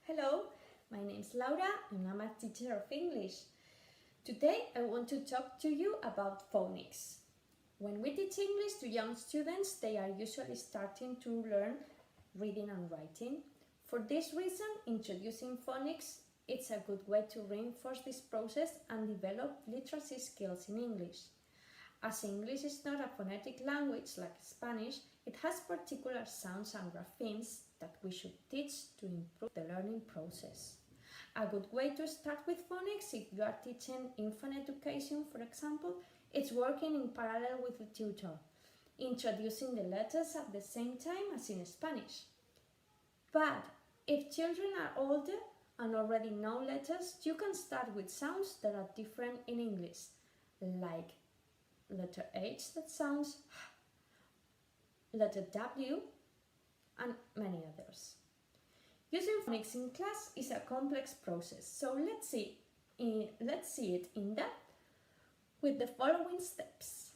Hello, my name is Laura and I'm a teacher of English. Today I want to talk to you about phonics. When we teach English to young students, they are usually starting to learn reading and writing. For this reason, introducing phonics is a good way to reinforce this process and develop literacy skills in English. As English is not a phonetic language like Spanish, it has particular sounds and graphemes that we should teach to improve the learning process. A good way to start with phonics, if you are teaching infant education, for example, is working in parallel with the tutor, introducing the letters at the same time as in Spanish. But if children are older and already know letters, you can start with sounds that are different in English, like letter H that sounds H, letter W, and many others. Using phonics in class is a complex process, so let's see it in depth with the following steps.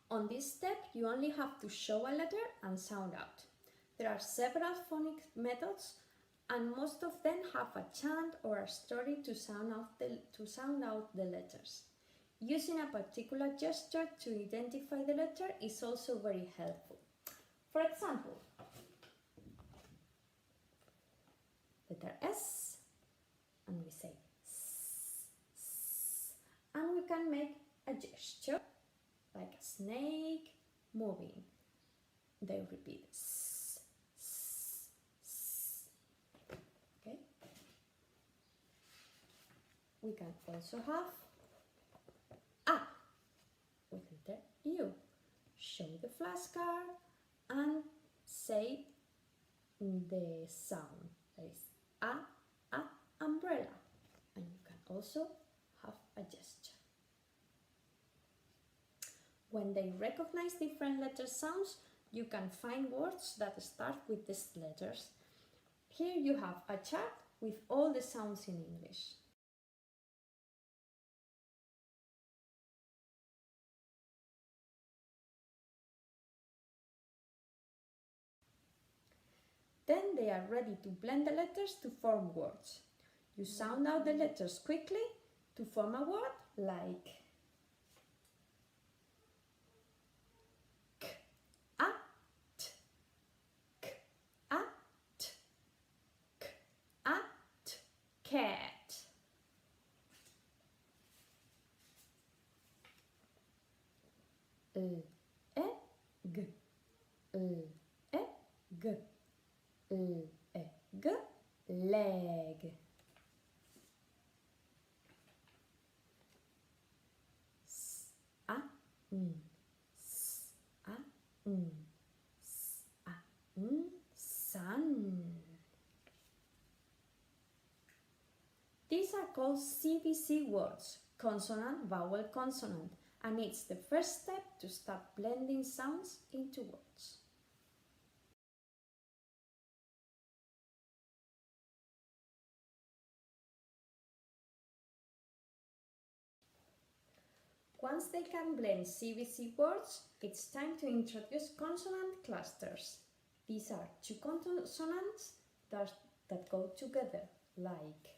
On this step, you only have to show a letter and sound out. There are several phonic methods, and most of them have a chant or a story to sound out the letters. Using a particular gesture to identify the letter is also very helpful. For example, letter S, and we say S, S, and we can make a gesture like a snake moving. They repeat S, S, S. Okay? We can also have A with letter U. Show the flashcard and say the sound. That is A, umbrella. And you can also have a gesture. When they recognize different letter sounds, you can find words that start with these letters. Here you have a chart with all the sounds in English. Then they are ready to blend the letters to form words. You sound out the letters quickly to form a word like cat. Egg, egg, egg, leg. Sun. These are called CVC words, consonant, vowel, consonant, and it's the first step to start blending sounds into words. Once they can blend CVC words, it's time to introduce consonant clusters. These are two consonants that go together, like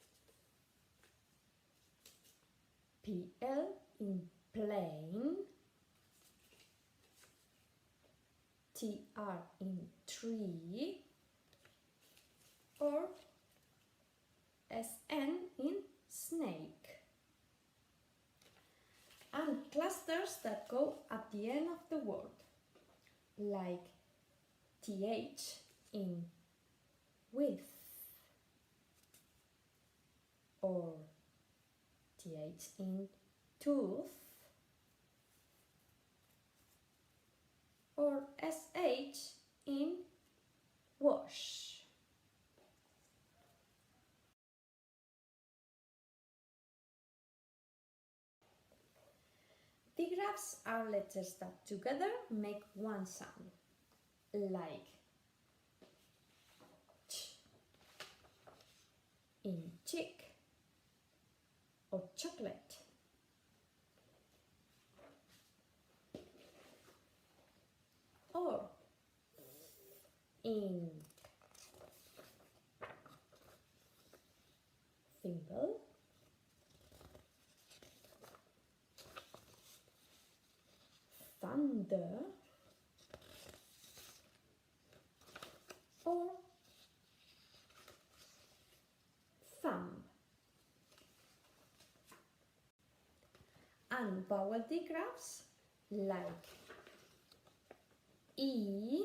PL in plane, TR in tree, or SN in snake. And clusters that go at the end of the word, like TH in with, or TH in tooth, or SH in wash. Digraphs are letters that together make one sound, like ch in chick or chocolate, or in thimble, thunder, or thumb. And vowel digraphs like E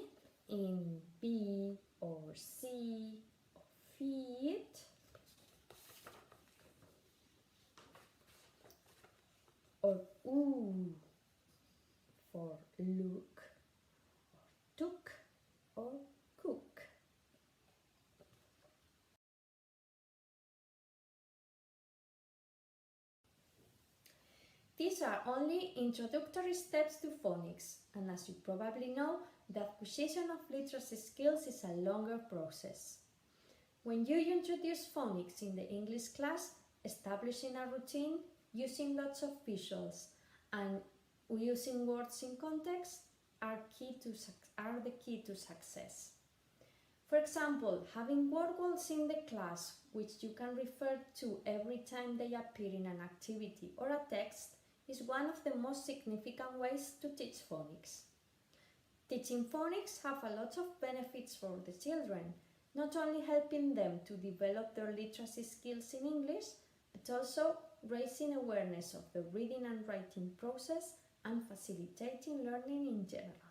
in B or C or feet, or oo for look, or took, or cook. These are only introductory steps to phonics, and as you probably know, the acquisition of literacy skills is a longer process. When you introduce phonics in the English class, establishing a routine, using lots of visuals, and using words in context are the key to success. For example, having word walls in the class, which you can refer to every time they appear in an activity or a text, is one of the most significant ways to teach phonics. Teaching phonics have a lot of benefits for the children, not only helping them to develop their literacy skills in English, but also raising awareness of the reading and writing process and facilitating learning in general.